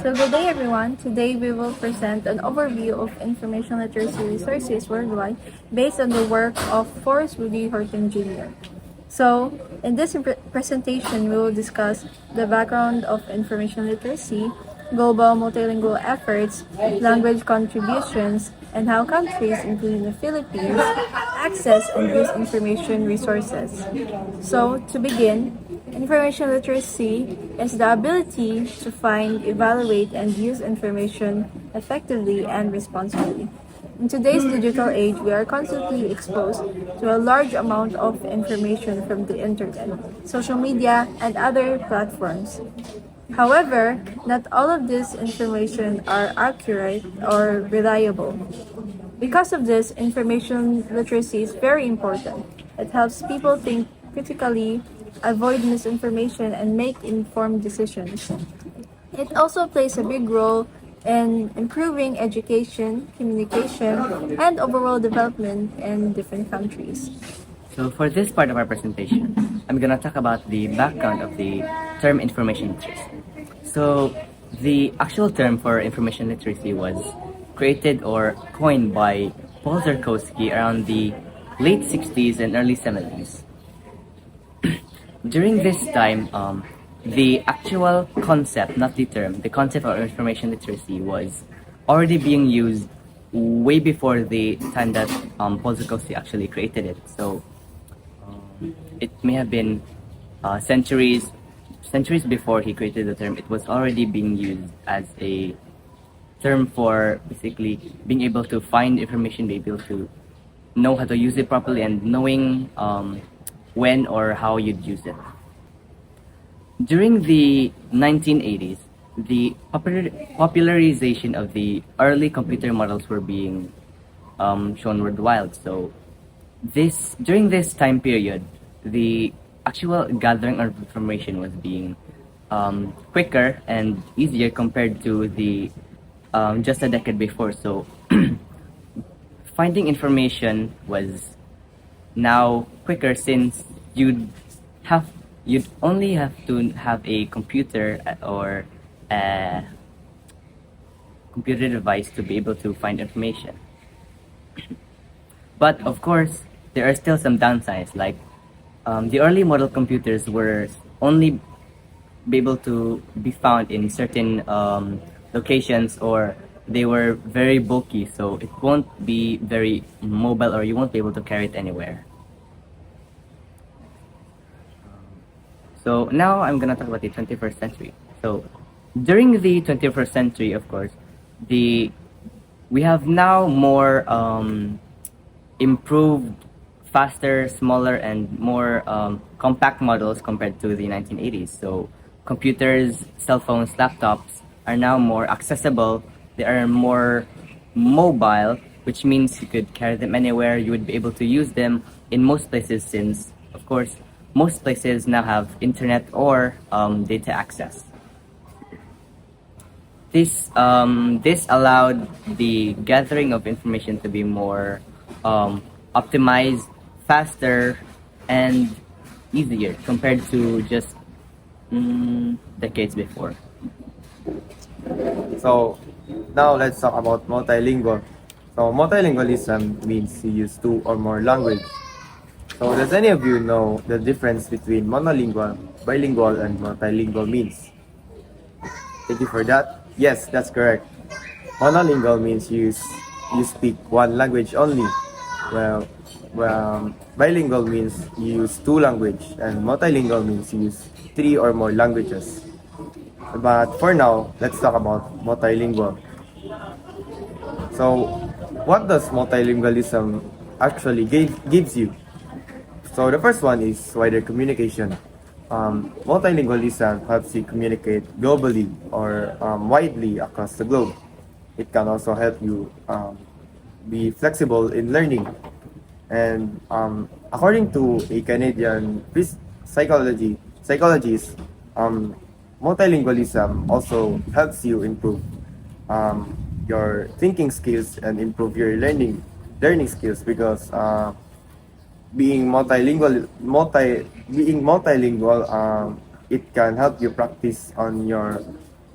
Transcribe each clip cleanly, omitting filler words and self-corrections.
So good day everyone. Today we will present an overview of information literacy resources worldwide based on the work of Forrest Woody Horton Jr. So in this presentation we will discuss the background of information literacy, global multilingual efforts, language contributions, and how countries, including the Philippines, access and use information resources. So to begin, information literacy is the ability to find, evaluate, and use information effectively and responsibly. In today's digital age, we are constantly exposed to a large amount of information from the internet, social media, and other platforms. However, not all of this information are accurate or reliable. Because of this, information literacy is very important. It helps people think critically, avoid misinformation, and make informed decisions. It also plays a big role in improving education, communication, and overall development in different countries. So for this part of our presentation, I'm gonna talk about the background of the term information literacy. So the actual term for information literacy was created or coined by Paul Zarkowski around the late 60s and early 70s. During this time, the actual concept, not the term, the concept of information literacy was already being used way before the time that Paul Zarkowski actually created it. So it may have been centuries before he created the term. It was already being used as a term for basically being able to find information, be able to know how to use it properly, and knowing when or how you'd use it. During the 1980s, the popularization of the early computer models were being shown worldwide. So during this time period, the actual gathering of information was being quicker and easier compared to the just a decade before. So finding information was now quicker since you'd only have to have a computer or a computer device to be able to find information. But of course, there are still some downsides, like the early model computers were only be able to be found in certain locations, or they were very bulky, so it won't be very mobile, or you won't be able to carry it anywhere. So now I'm gonna talk about the 21st century. So during the 21st century, of course, we have now more improved, faster, smaller, and more compact models compared to the 1980s. So computers, cell phones, laptops are now more accessible. They are more mobile, which means you could carry them anywhere. You would be able to use them in most places since, of course, most places now have internet or data access. This allowed the gathering of information to be more optimized, faster, and easier compared to just decades before. So now let's talk about multilingual. So multilingualism means to use two or more languages. So does any of you know the difference between monolingual, bilingual, and multilingual means? Thank you for that. Yes, that's correct. Monolingual means you speak one language only. Well, bilingual means you use two languages, and multilingual means you use three or more languages. But for now, let's talk about multilingual. So, what does multilingualism actually gives you? So the first one is wider communication. Multilingualism helps you communicate globally or widely across the globe. It can also help you be flexible in learning. And according to a Canadian psychologist, multilingualism also helps you improve your thinking skills and improve your learning skills, because being multilingual, it can help you practice on your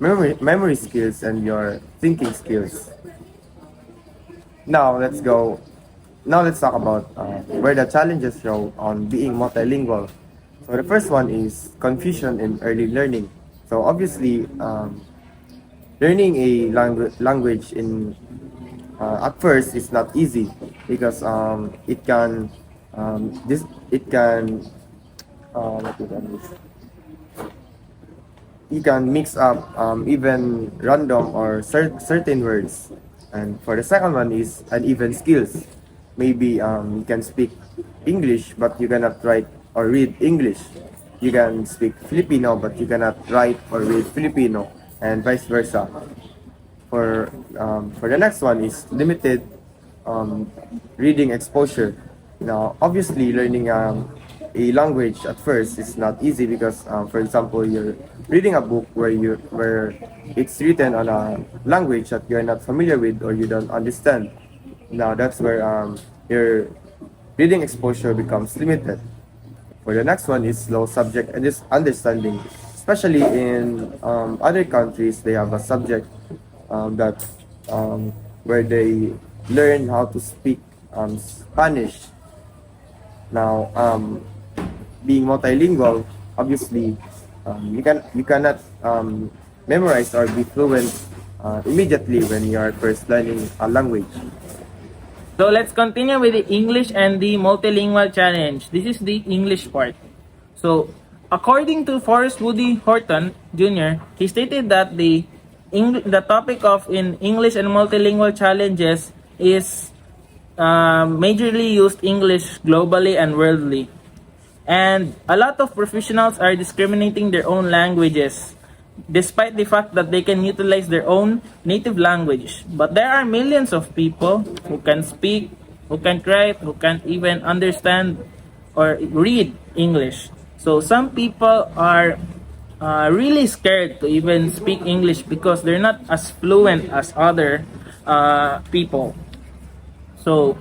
memory skills and your thinking skills. Now let's go. Now let's talk about where the challenges show on being multilingual. So the first one is confusion in early learning. So obviously, learning a language in at first is not easy because it can what do you call this? You can mix up even random or certain words. And for the second one is uneven skills. Maybe you can speak English but you cannot write or read English. You can speak Filipino but you cannot write or read Filipino, and vice versa. For the next one is limited reading exposure. Now, obviously, learning a language at first is not easy because, for example, you're reading a book where it's written on a language that you're not familiar with or you don't understand. Now, that's where your reading exposure becomes limited. For the next one is low subject understanding. Especially in other countries, they have a subject that where they learn how to speak Spanish. Now, being multilingual, obviously, you cannot memorize or be fluent immediately when you are first learning a language. So let's continue with the English and the multilingual challenge. This is the English part. So according to Forrest Woody Horton Jr., he stated that the topic of in English and multilingual challenges is majorly used English globally and worldly. And a lot of professionals are discriminating their own languages, despite the fact that they can utilize their own native language. But there are millions of people who can speak, who can write, who can't even understand or read English. So some people are really scared to even speak English because they're not as fluent as other people. So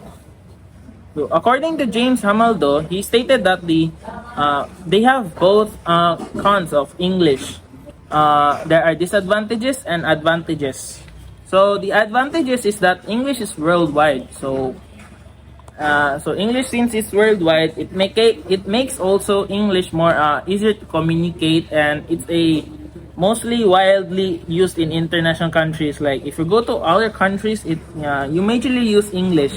according to James Hamaldo, he stated that they have both cons of English. There are disadvantages and advantages. So the advantages is that English is worldwide. So English, since it's worldwide, it makes also English more easier to communicate, and it's a mostly widely used in international countries. Like if you go to other countries, you majorly use English.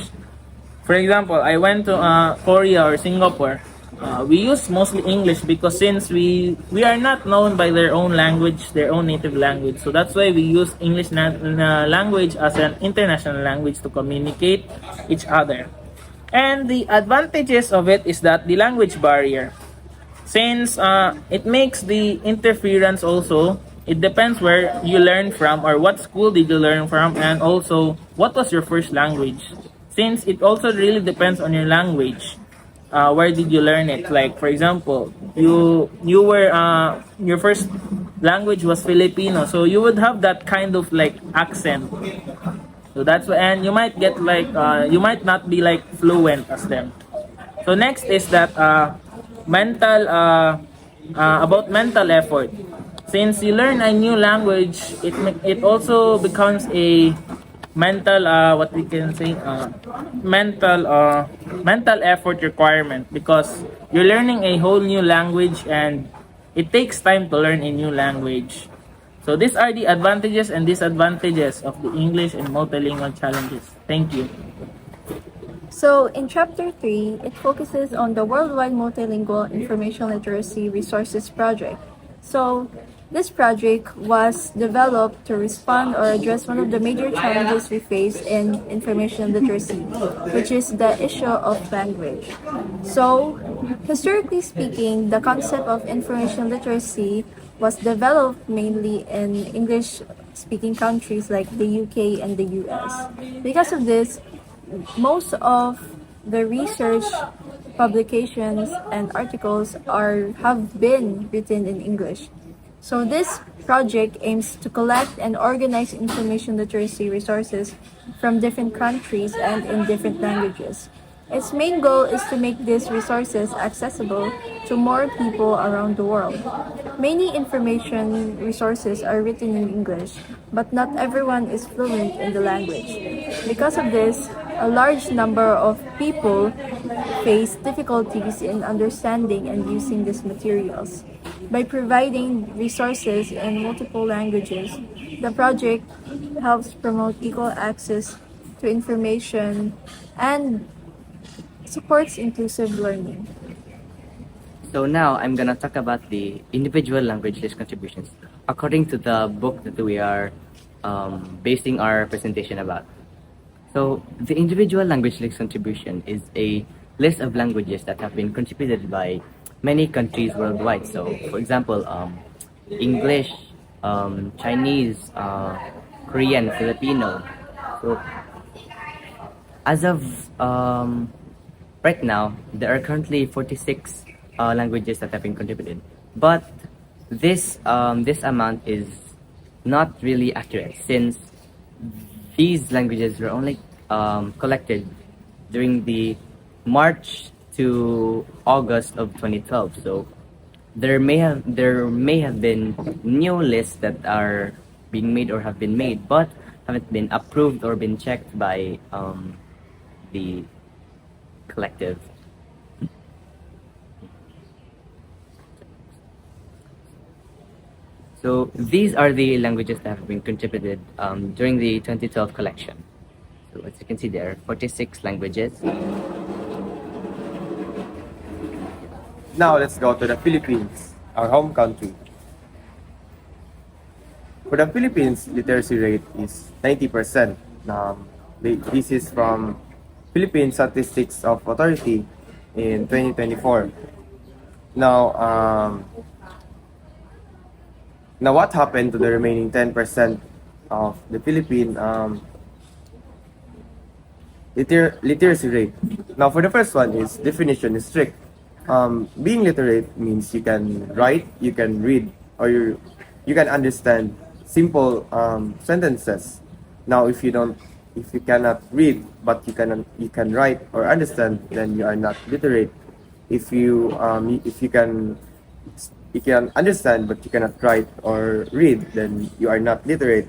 For example, I went to Korea or Singapore. We use mostly English because since we are not known by their own language, their own native language. So that's why we use English language as an international language to communicate each other. And the advantages of it is that the language barrier. Since it makes the interference also, it depends where you learn from or what school did you learn from, and also what was your first language. Since it also really depends on your language, where did you learn it? Like for example, you were your first language was Filipino, so you would have that kind of like accent. So that's why, and you might get like you might not be like fluent as them. So next is that mental about mental effort. Since you learn a new language, it also becomes a mental what we can say mental effort requirement because you're learning a whole new language and it takes time to learn a new language. So these are the advantages and disadvantages of the English and multilingual challenges. Thank you. So, in Chapter 3, it focuses on the Worldwide Multilingual Information Literacy Resources Project. So, this project was developed to respond or address one of the major challenges we face in information literacy, which is the issue of language. So, historically speaking, the concept of information literacy was developed mainly in English-speaking countries like the UK and the US. Because of this, most of the research publications and articles have been written in English. So this project aims to collect and organize information literacy resources from different countries and in different languages. Its main goal is to make these resources accessible to more people around the world. Many information resources are written in English, but not everyone is fluent in the language. Because of this, a large number of people face difficulties in understanding and using these materials. By providing resources in multiple languages, the project helps promote equal access to information and supports inclusive learning. So now I'm gonna talk about the individual language list contributions according to the book that we are basing our presentation about. So the individual language list contribution is a list of languages that have been contributed by many countries worldwide. So for example, English, Chinese, Korean, Filipino. So as of right now, there are currently 46 languages that have been contributed, but this amount is not really accurate since these languages were only collected during the March to August of 2012. So there may have been new lists that are being made or have been made, but haven't been approved or been checked by the collective. So these are the languages that have been contributed during the 2012 collection. So as you can see, there are 46 languages. Now let's go to the Philippines, our home country. For the Philippines, literacy rate is 90%. This is from Philippine Statistics of Authority in 2024. Now what happened to the remaining 10% of the Philippine literacy rate? Now, for the first one is definition is strict. Being literate means you can write, you can read, or you can understand simple sentences. Now, if you cannot read but you can write or understand, then you are not literate. If you can understand but you cannot write or read, then you are not literate.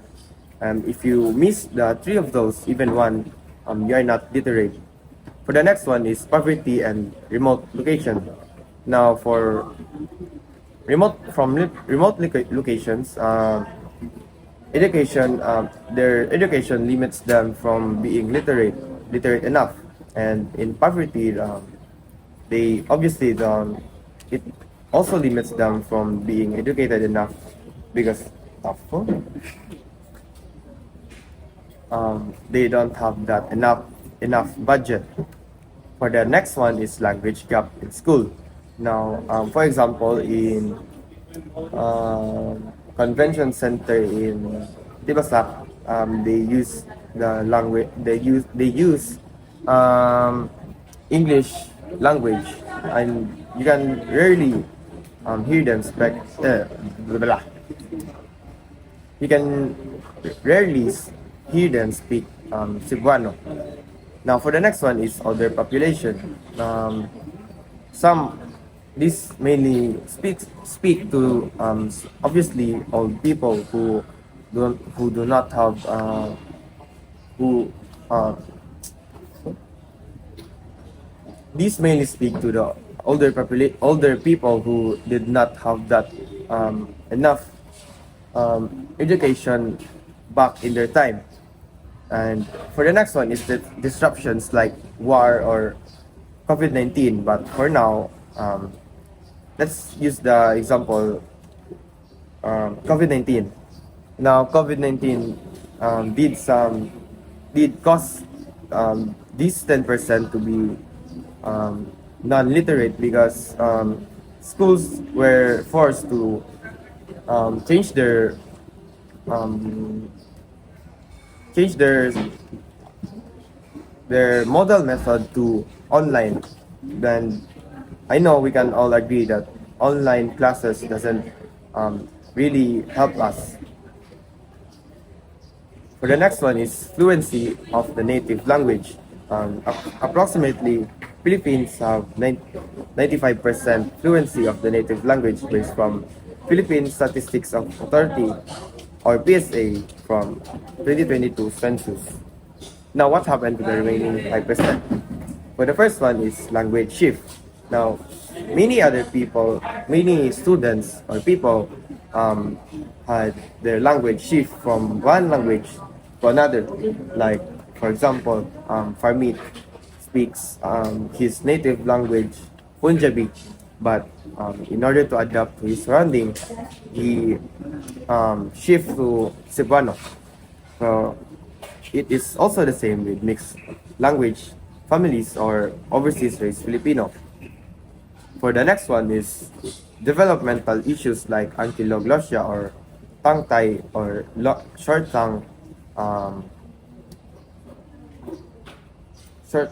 And if you miss the three of those, even one, you are not literate. For the next one is poverty and remote location. Now for remote locations, their education limits them from being literate enough, and in poverty, they obviously don't. It also limits them from being educated enough because they don't have that enough budget. For the next one is language gap in school. Now, for example, in convention center in Tibasak, they use the language. They use English language, and you can rarely hear them speak. You can rarely hear them speak Cebuano. Now, for the next one is older population. This mainly speak to obviously old people who do not have these mainly speak to the older people who did not have that enough education back in their time. And for the next one is the disruptions like war or COVID-19. But for now, let's use the example COVID-19. Now COVID-19 did cause this 10% to be non-literate because schools were forced to change their model method to online. Then I know we can all agree that online classes doesn't really help us. For the next one is fluency of the native language. Approximately Philippines have 95% fluency of the native language based from Philippine Statistics of Authority or PSA from 2022 census. Now, what happened to the remaining 5%? Well, the first one is language shift. Now, many students or people had their language shift from one language to another. Like, for example, Farmit speaks his native language, Punjabi, but in order to adapt to his surrounding, he shift to Cebuano. So, it is also the same with mixed language families or overseas raised Filipino. For the next one is developmental issues like ankyloglossia or tongue tie or short tongue. Short.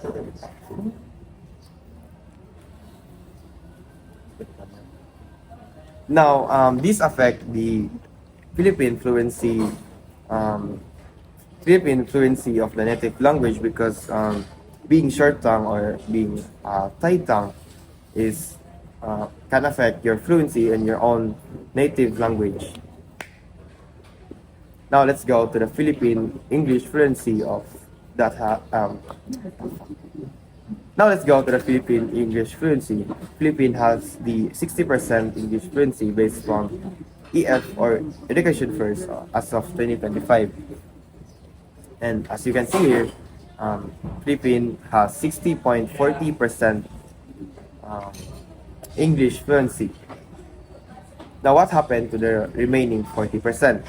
Now, these affect the Philippine fluency, Philippine fluency of the native language because being short tongue or being tight tongue is can affect your fluency in your own native language. Now let's go to the Philippine English fluency of that. Now let's go to the Philippine English fluency. Philippine has the 60% English fluency based on EF or Education First as of 2025. And as you can see here, Philippine has 60.40% English fluency. Now what happened to the remaining 40%?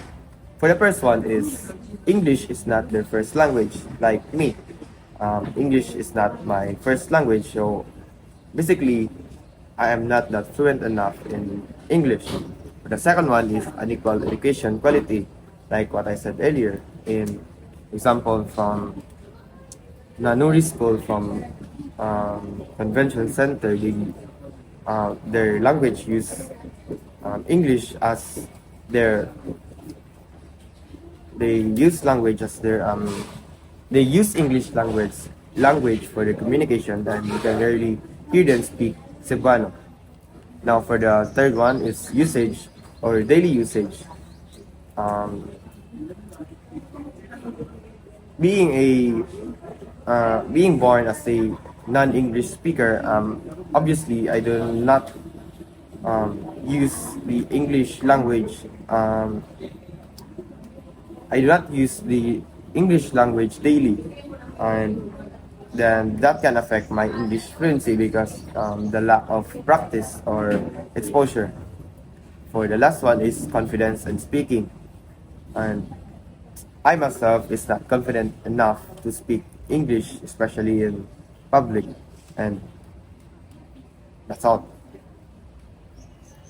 For the first one is English is not their first language, like me. English is not my first language, so basically I am not that fluent enough in English. The second one is unequal education quality, like what I said earlier. In example from Nanuri School from Convention Center, their language use English as their they use language as their they use English language for their communication, then you can rarely hear them speak Cebuano. Now for the third one is usage or daily usage. Being born as a non-English speaker, obviously I do not use the English language. I do not use the English language daily, and then that can affect my English fluency because the lack of practice or exposure. For the last one is confidence in speaking, and I myself is not confident enough to speak English, especially in public, and that's all.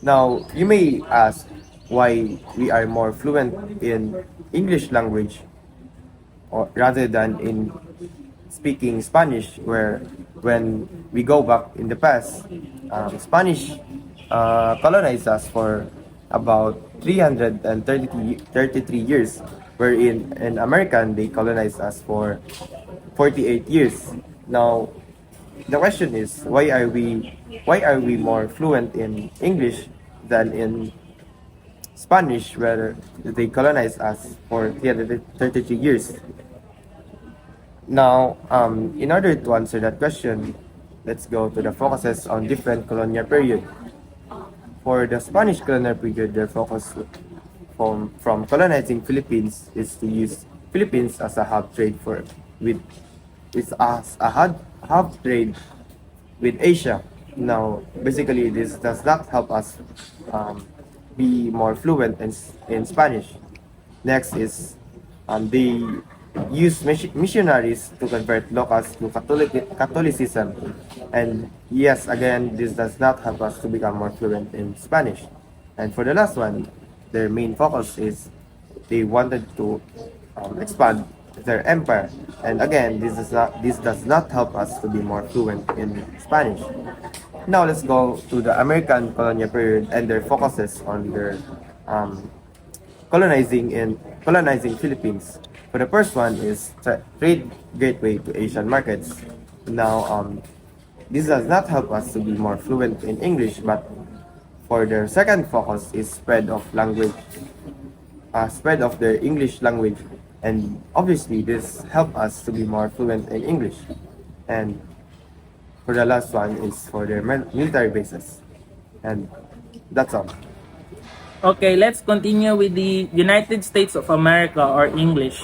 Now, you may ask why we are more fluent in English language or rather than in speaking Spanish, where when we go back in the past, Spanish colonized us for about 333 years, wherein in American they colonized us for 48 years. Now, the question is why are we more fluent in English than in Spanish, where they colonized us for 333 years? Now, in order to answer that question, let's go to the focuses on different colonial period. For the Spanish colonial period, their focus from colonizing Philippines is to use Philippines as a hub trade hub trade with Asia. Now, basically, this does not help us be more fluent in Spanish. Next is they use missionaries to convert locals to Catholicism. And yes, again, this does not help us to become more fluent in Spanish. And for the last one, their main focus is they wanted to expand their empire. And again, this does not help us to be more fluent in Spanish. Now let's go to the American colonial period and their focuses on their colonizing Philippines. For the first one is trade gateway to Asian markets. Now, this does not help us to be more fluent in English, but for their second focus is spread of their English language, and obviously this help us to be more fluent in English. And for the last one is for their military bases, and that's all. Okay, let's continue with the United States of America, or English.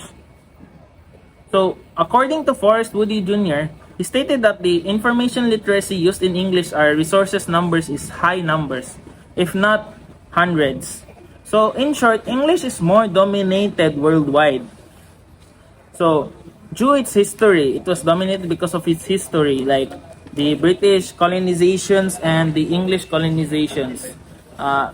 So, according to Forrest Woody Jr., he stated that the information literacy used in English are resources numbers is high numbers, if not hundreds. So, in short, English is more dominated worldwide. So, due its history, it was dominated because of its history, like the British colonizations and the English colonizations.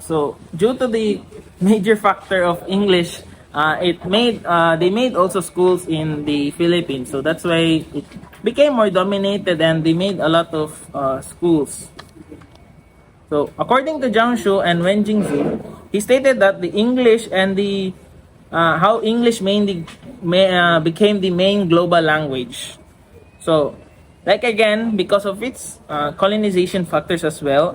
So, due to the major factor of English, they made also schools in the Philippines. So that's why it became more dominated, and they made a lot of schools. So, according to Zhang Shu and Wen Jingzhu, he stated that the English and the how English became the main global language. So, like again, because of its colonization factors as well,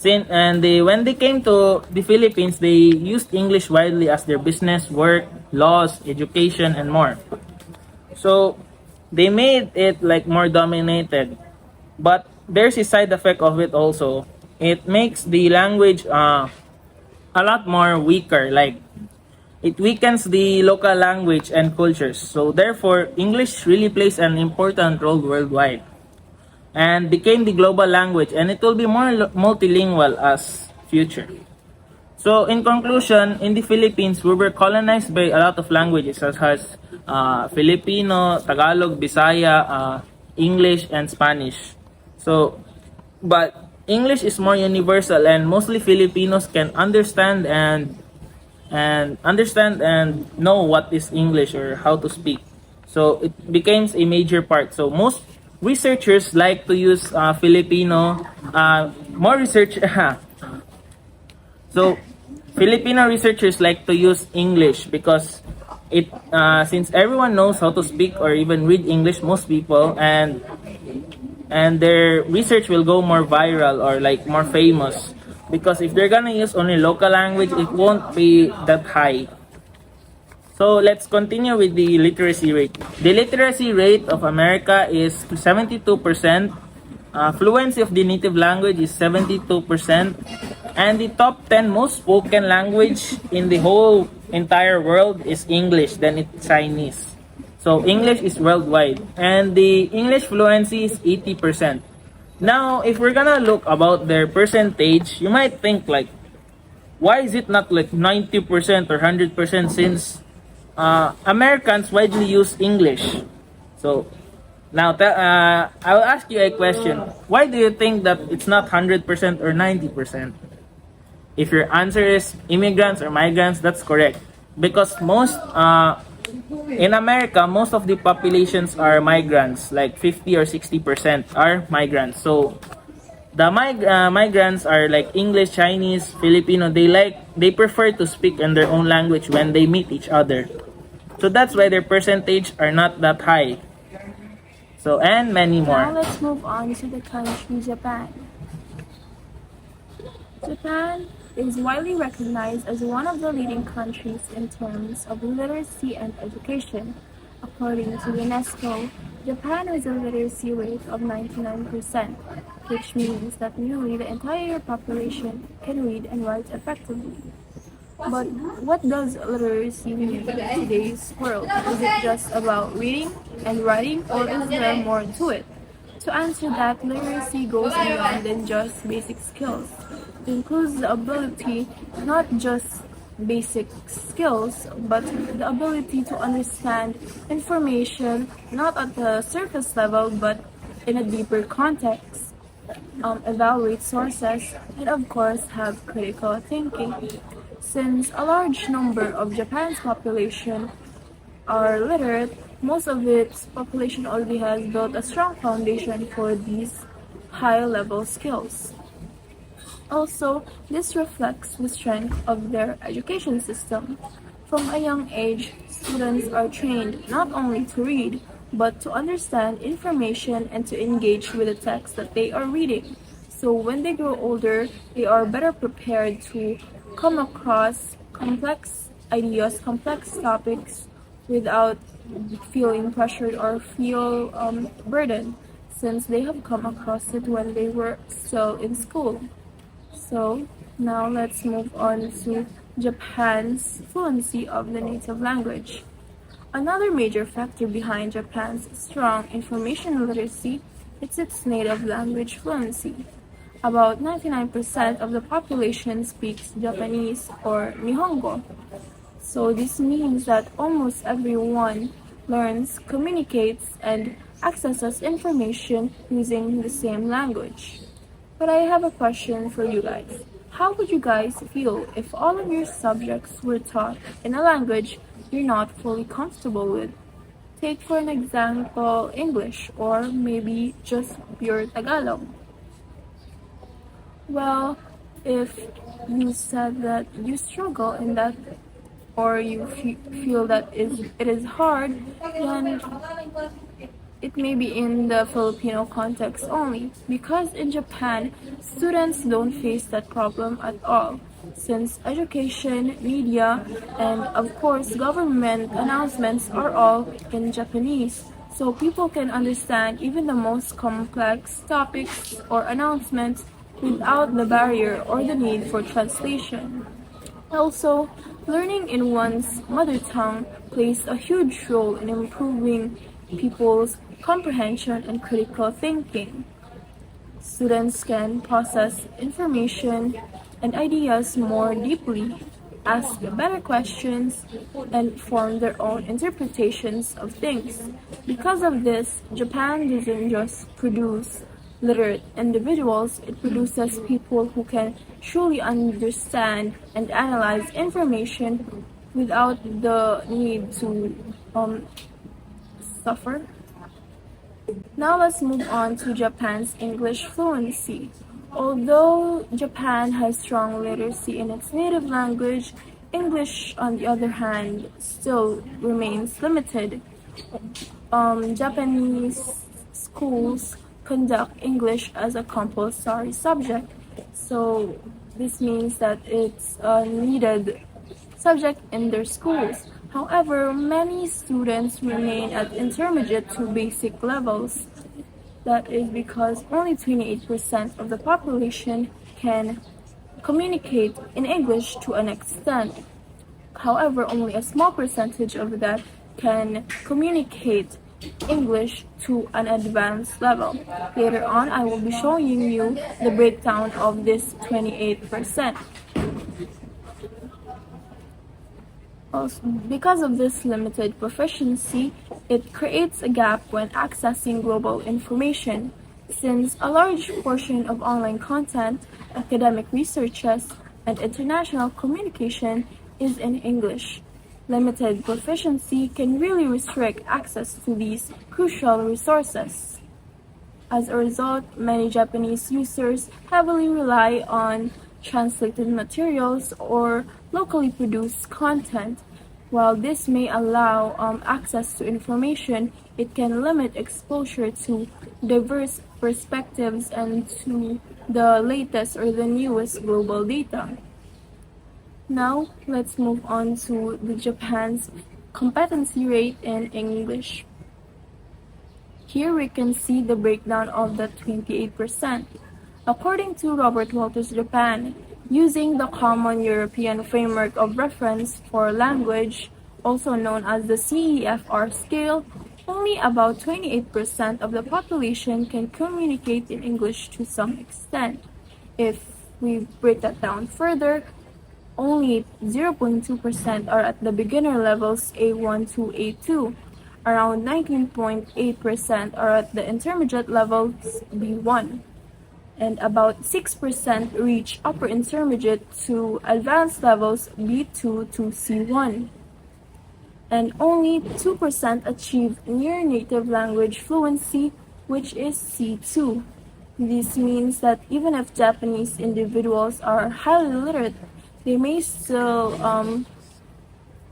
when they came to the Philippines, they used English widely as their business, work, laws, education, and more. So, they made it like more dominated. But there's a side effect of it also. It makes the language a lot more weaker. Like, it weakens the local language and cultures. So therefore, English really plays an important role worldwide and became the global language, and it will be more multilingual as future. So in conclusion, in the Philippines, we were colonized by a lot of languages such as Filipino, Tagalog, Bisaya, English, and Spanish. But English is more universal, and mostly Filipinos can understand and know what is English or how to speak. So it becomes a major part. So most researchers like to use Filipino. More research. So Filipino researchers like to use English because since everyone knows how to speak or even read English, most people, and their research will go more viral or like more famous, because if they're gonna use only local language, it won't be that high. So let's continue with the literacy rate. The literacy rate of America is 72%. Fluency of the native language is 72%. And the top 10 most spoken language in the whole entire world is English, then it's Chinese. So English is worldwide. And the English fluency is 80%. Now, if we're gonna look about their percentage, you might think like, why is it not like 90% or 100% since Americans widely use English? So, now I will ask you a question. Why do you think that it's not 100% or 90%? If your answer is immigrants or migrants, that's correct. Because in America, most of the populations are migrants, like 50 or 60% are migrants. So the migrants are like English, Chinese, Filipino. They prefer to speak in their own language when they meet each other. So that's why their percentage are not that high. So, and many more. Now let's move on to the country Japan. Japan is widely recognized as one of the leading countries in terms of literacy and education. According to UNESCO, Japan has a literacy rate of 99%, which means that nearly the entire population can read and write effectively. But what does literacy mean in today's world? Is it just about reading and writing, or is there more to it? To answer that, literacy goes beyond than just basic skills. It includes the ability, not just basic skills, but the ability to understand information not at the surface level but in a deeper context, evaluate sources, and of course have critical thinking. Since a large number of Japan's population are literate, most of its population already has built a strong foundation for these high-level skills. Also, this reflects the strength of their education system. From a young age, students are trained not only to read, but to understand information and to engage with the text that they are reading. So when they grow older, they are better prepared to come across complex ideas, complex topics without feeling pressured or feel burdened since they have come across it when they were still in school. So now let's move on to Japan's fluency of the native language. Another major factor behind Japan's strong information literacy is its native language fluency. About 99% of the population speaks Japanese or Nihongo. So this means that almost everyone learns, communicates, and accesses information using the same language. But I have a question for you guys. How would you guys feel if all of your subjects were taught in a language you're not fully comfortable with? Take for an example English or maybe just pure Tagalog. Well, if you said that you struggle in that or you feel that it is hard, then it may be in the Filipino context only, because in Japan, students don't face that problem at all, since education, media, and of course government announcements are all in Japanese, so people can understand even the most complex topics or announcements without the barrier or the need for translation. Also, learning in one's mother tongue plays a huge role in improving people's comprehension and critical thinking. Students can process information and ideas more deeply, ask better questions, and form their own interpretations of things. Because of this, Japan doesn't just produce literate individuals, it produces people who can truly understand and analyze information without the need to suffer. Now let's move on to Japan's English fluency. Although Japan has strong literacy in its native language, English, on the other hand, still remains limited. Japanese schools conduct English as a compulsory subject, so this means that it's a needed subject in their schools. However, many students remain at intermediate to basic levels. That is because only 28% of the population can communicate in English to an extent. However, only a small percentage of that can communicate English to an advanced level. Later on, I will be showing you the breakdown of this 28%. Also, because of this limited proficiency, it creates a gap when accessing global information, since a large portion of online content, academic researches, and international communication is in English. Limited proficiency can really restrict access to these crucial resources. As a result, many Japanese users heavily rely on translated materials or locally produced content. While this may allow access to information, it can limit exposure to diverse perspectives and to the latest or the newest global data. Now, let's move on to the Japan's competency rate in English. Here we can see the breakdown of the 28%. According to Robert Walters Japan, using the Common European Framework of Reference for Language, also known as the CEFR scale, only about 28% of the population can communicate in English to some extent. If we break that down further, only 0.2% are at the beginner levels A1 to A2. Around 19.8% are at the intermediate levels B1. And about 6% reach upper intermediate to advanced levels B2 to C1. And only 2% achieve near native language fluency, which is C2. This means that even if Japanese individuals are highly literate, they may still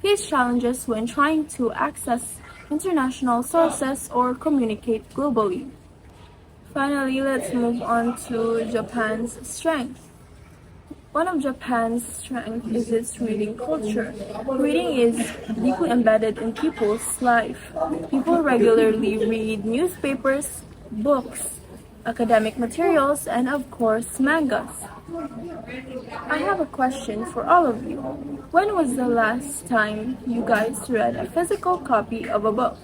face challenges when trying to access international sources, or communicate globally. Finally, let's move on to Japan's strength. One of Japan's strengths is its reading culture. Reading is deeply embedded in people's life. People regularly read newspapers, books, academic materials, and of course, mangas. I have a question for all of you. When was the last time you guys read a physical copy of a book?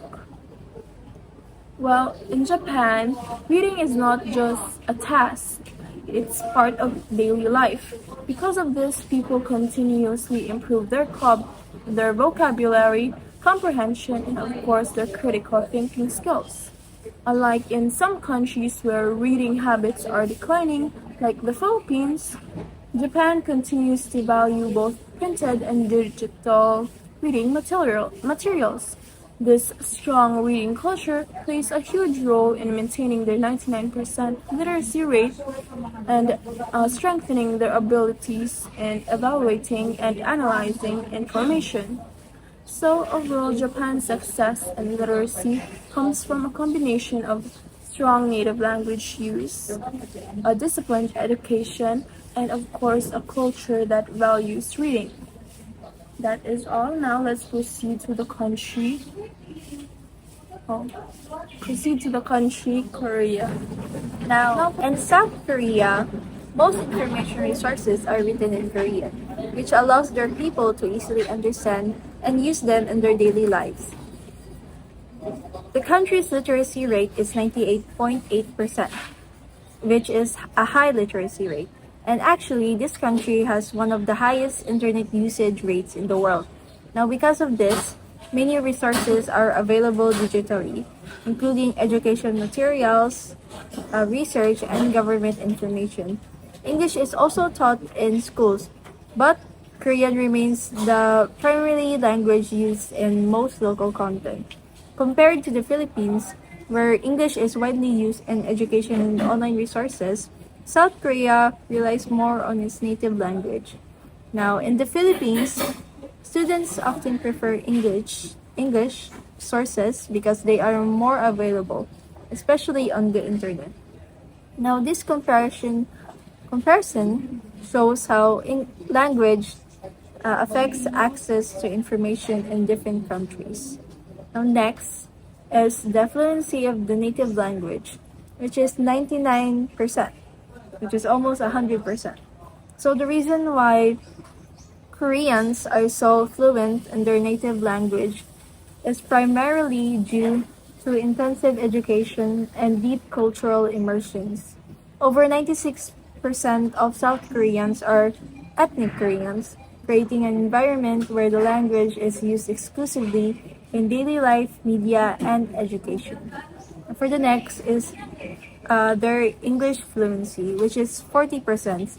Well, in Japan, reading is not just a task, it's part of daily life. Because of this, people continuously improve their vocabulary, comprehension, and of course, their critical thinking skills. Unlike in some countries where reading habits are declining, like the Philippines, Japan continues to value both printed and digital reading materials. This strong reading culture plays a huge role in maintaining their 99% literacy rate and strengthening their abilities in evaluating and analyzing information. So, overall, Japan's success in literacy comes from a combination of strong native language use, a disciplined education, and of course, a culture that values reading. That is all. Now, let's proceed to the country. Proceed to the country, Korea. Now, in South Korea, most information resources are written in Korean, which allows their people to easily understand and use them in their daily lives. The country's literacy rate is 98.8%, which is a high literacy rate. And actually, this country has one of the highest internet usage rates in the world. Now, because of this, many resources are available digitally, including education materials, research, and government information. English is also taught in schools, but Korean remains the primary language used in most local content. Compared to the Philippines, where English is widely used in education and online resources, South Korea relies more on its native language. Now, in the Philippines, students often prefer English sources because they are more available, especially on the internet. Now, this comparison shows how language affects access to information in different countries. Now, next is the fluency of the native language, which is 99%, which is almost 100%. So the reason why Koreans are so fluent in their native language is primarily due to intensive education and deep cultural immersions. Over 96% of South Koreans are ethnic Koreans, creating an environment where the language is used exclusively in daily life, media, and education. For the next is their English fluency, which is 40%,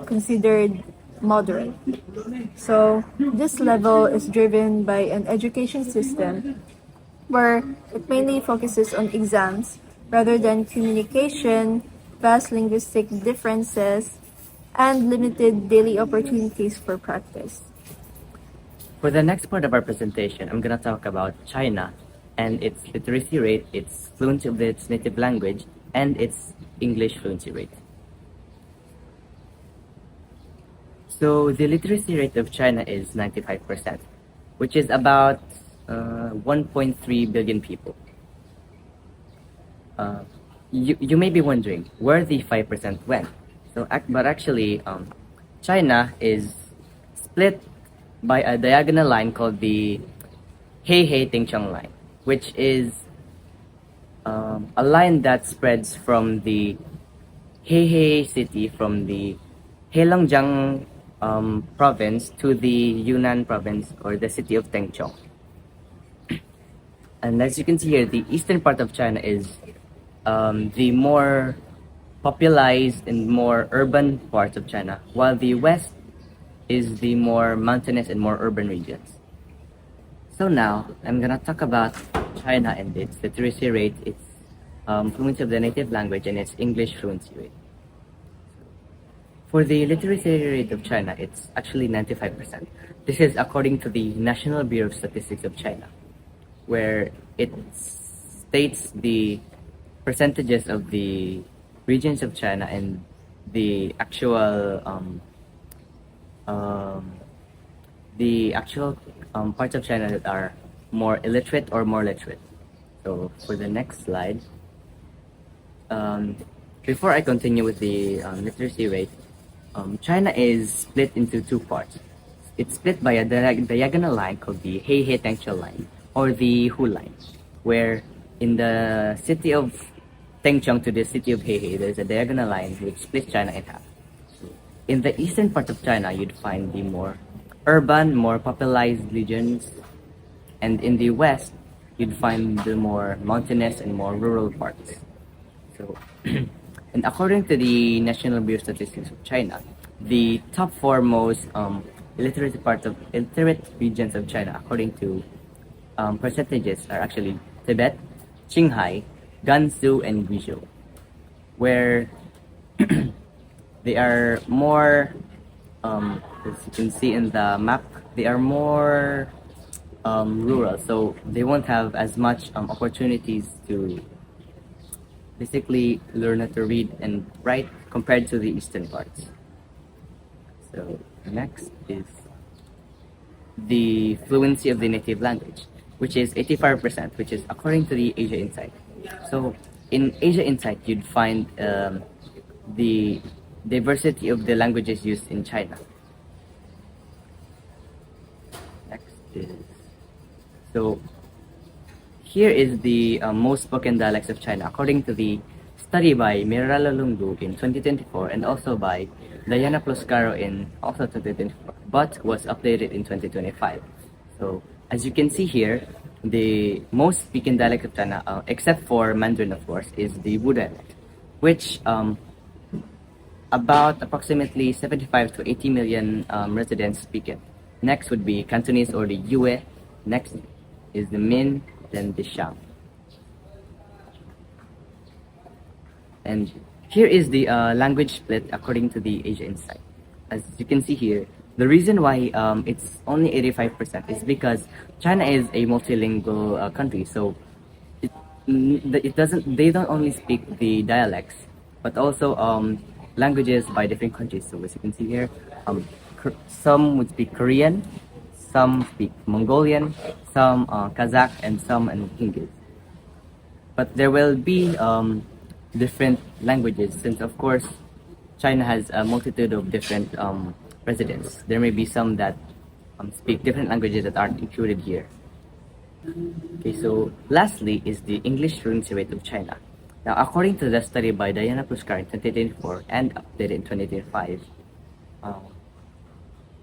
considered moderate. So this level is driven by an education system where it mainly focuses on exams rather than communication, vast linguistic differences, and limited daily opportunities for practice. For the next part of our presentation, I'm going to talk about China and its literacy rate, its fluency of its native language, and its English fluency rate. So the literacy rate of China is 95%, which is about 1.3 billion people. You may be wondering where the 5% went. But actually, China is split by a diagonal line called the Heihei-Tingcheng line, which is a line that spreads from the Heihei city, from the Heilongjiang province to the Yunnan province, or the city of Tengchong. And as you can see here, the eastern part of China is the more popularized and more urban parts of China, while the west is the more mountainous and more urban regions. So now, I'm gonna talk about China and its literacy rate, its fluency of the native language, and its English fluency rate. For the literacy rate of China, it's actually 95%. This is according to the National Bureau of Statistics of China. where it states the percentages of the regions of China and the actual parts of China that are more illiterate or more literate. So for the next slide, before I continue with the literacy rate, China is split into two parts. It's split by a diagonal line called the Heihe-Tengchou line or the Hu line, where in the city of Tengchong to the city of Heihe, there's a diagonal line which splits China in half. In the eastern part of China, you'd find the more urban, more popularized regions, and in the west, you'd find the more mountainous and more rural parts. So, and according to the National Bureau of Statistics of China, the top four most illiterate regions of China, according to percentages, are actually Tibet, Qinghai, Gansu, and Guizhou, where they are more, as you can see in the map, they are more rural, so they won't have as much opportunities to basically learn how to read and write compared to the eastern parts. So next is the fluency of the native language, which is 85%, which is according to the Asia Insight. So in Asia Insight, you'd find the diversity of the languages used in China. Next is, so here is the most spoken dialects of China according to the study by Mirala Lungu in 2024 and also by Diana Pluscaro in also 2024, but was updated in 2025. So as you can see here, the most spoken dialect of China, except for Mandarin of course, is the Wu dialect, which about approximately 75 to 80 million residents speak it. Next would be Cantonese or the Yue. Next is the Min, then the Shang. And here is the language split according to the Asia Insight. As you can see here, the reason why it's only 85% is because China is a multilingual country, so they don't only speak the dialects, but also languages by different countries. So as you can see here, some would speak Korean, some speak Mongolian, some Kazakh, and some Kyrgyz. But there will be different languages since, of course, China has a multitude of different residents. There may be some that speak different languages that aren't included here. Okay, so lastly is the English fluency rate of China. Now, according to the study by Diana Pluscaro in 2024 and updated in 2025,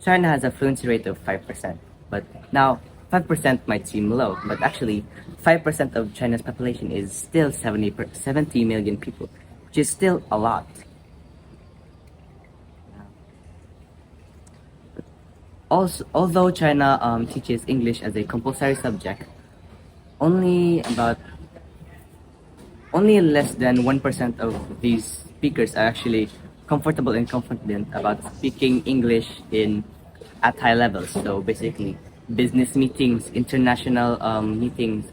China has a fluency rate of 5%. But now, 5% might seem low, but actually, 5% of China's population is still 70 million people, which is still a lot. Also, although China teaches English as a compulsory subject, only less than 1% of these speakers are actually comfortable and confident about speaking English at high levels. So basically, business meetings, international meetings,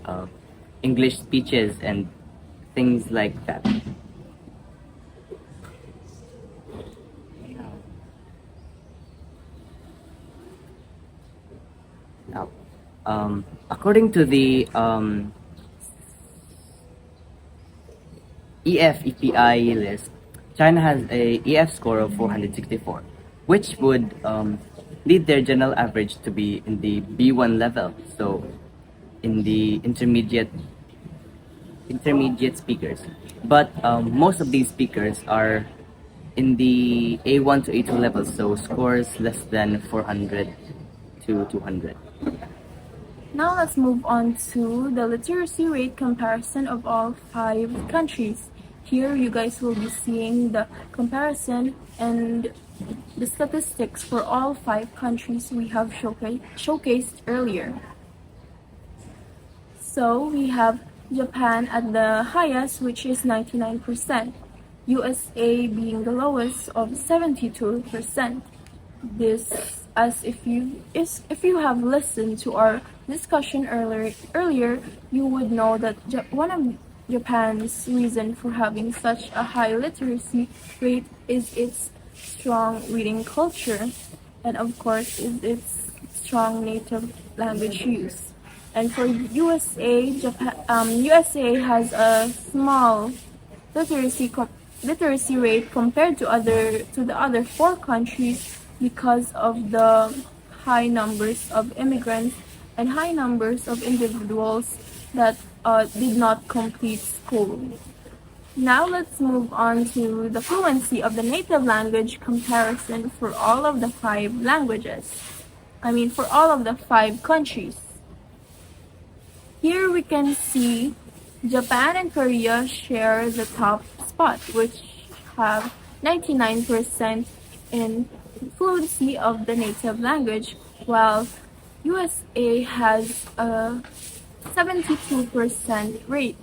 English speeches, and things like that. Now, according to the EF-EPI list, China has a EF score of 464, which would lead their general average to be in the B1 level, so in the intermediate speakers. But most of these speakers are in the A1 to A2 levels, so scores less than 400 to 200. Now let's move on to the literacy rate comparison of all 5 countries. Here you guys will be seeing the comparison and the statistics for all 5 countries we have showcased earlier. So we have Japan at the highest, which is 99%. USA being the lowest of 72%. This as if you have listened to our discussion earlier, you would know that one of Japan's reason for having such a high literacy rate is its strong reading culture, and of course is its strong native language use. And for USA has a small literacy rate compared to the other four countries because of the high numbers of immigrants and high numbers of individuals that did not complete school. Now let's move on to the fluency of the native language comparison for all of the five languages. For all of the five countries. Here we can see Japan and Korea share the top spot, which have 99% in fluency of the native language, while USA has a 72% rate.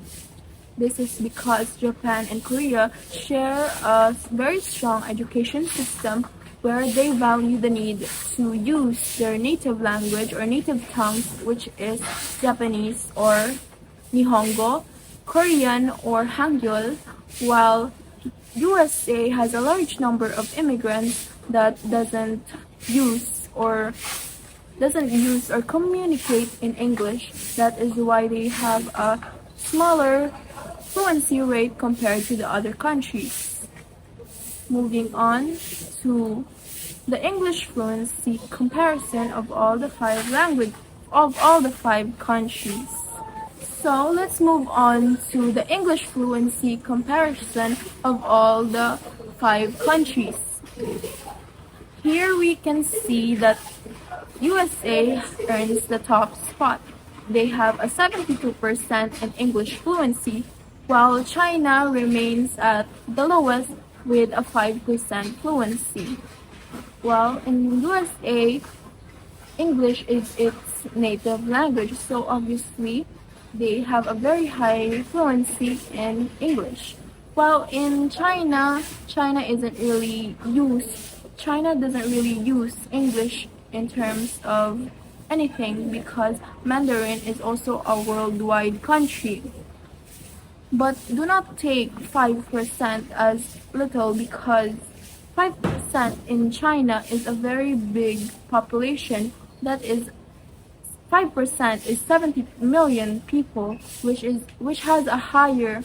This is because Japan and Korea share a very strong education system where they value the need to use their native language or native tongues, which is Japanese or Nihongo, Korean or Hangul, while USA has a large number of immigrants that doesn't use or communicate in English. That is why they have a smaller fluency rate compared to the other countries. Moving on to the English fluency comparison of all the five countries. So let's move on to the English fluency comparison of all the five countries. Here we can see that USA earns the top spot. They have a 72% in English fluency, while China remains at the lowest with a 5% fluency. While in USA, English is its native language, so obviously they have a very high fluency in English. While in China doesn't really use English in terms of anything because Mandarin is also a worldwide country. But do not take 5% as little because 5% in China is a very big population. That is 5% is 70 million people, which has a higher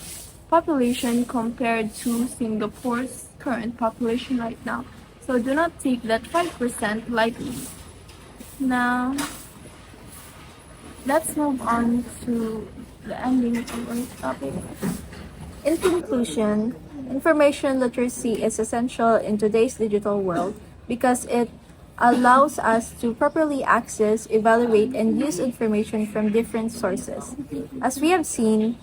population compared to Singapore's current population right now. So do not take that 5% lightly. Now, let's move on to the ending of our topic. In conclusion, information literacy is essential in today's digital world because it allows us to properly access, evaluate, and use information from different sources. As we have seen,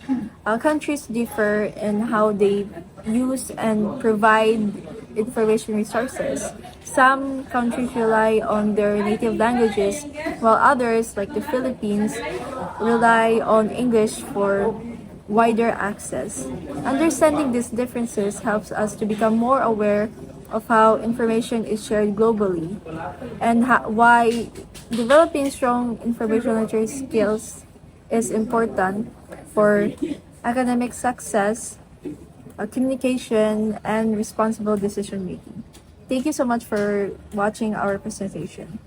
countries differ in how they use and provide information resources. Some countries rely on their native languages, while others, like the Philippines, rely on English for wider access. Understanding these differences helps us to become more aware of how information is shared globally and why developing strong information literacy skills is important for academic success, communication, and responsible decision making. Thank you so much for watching our presentation.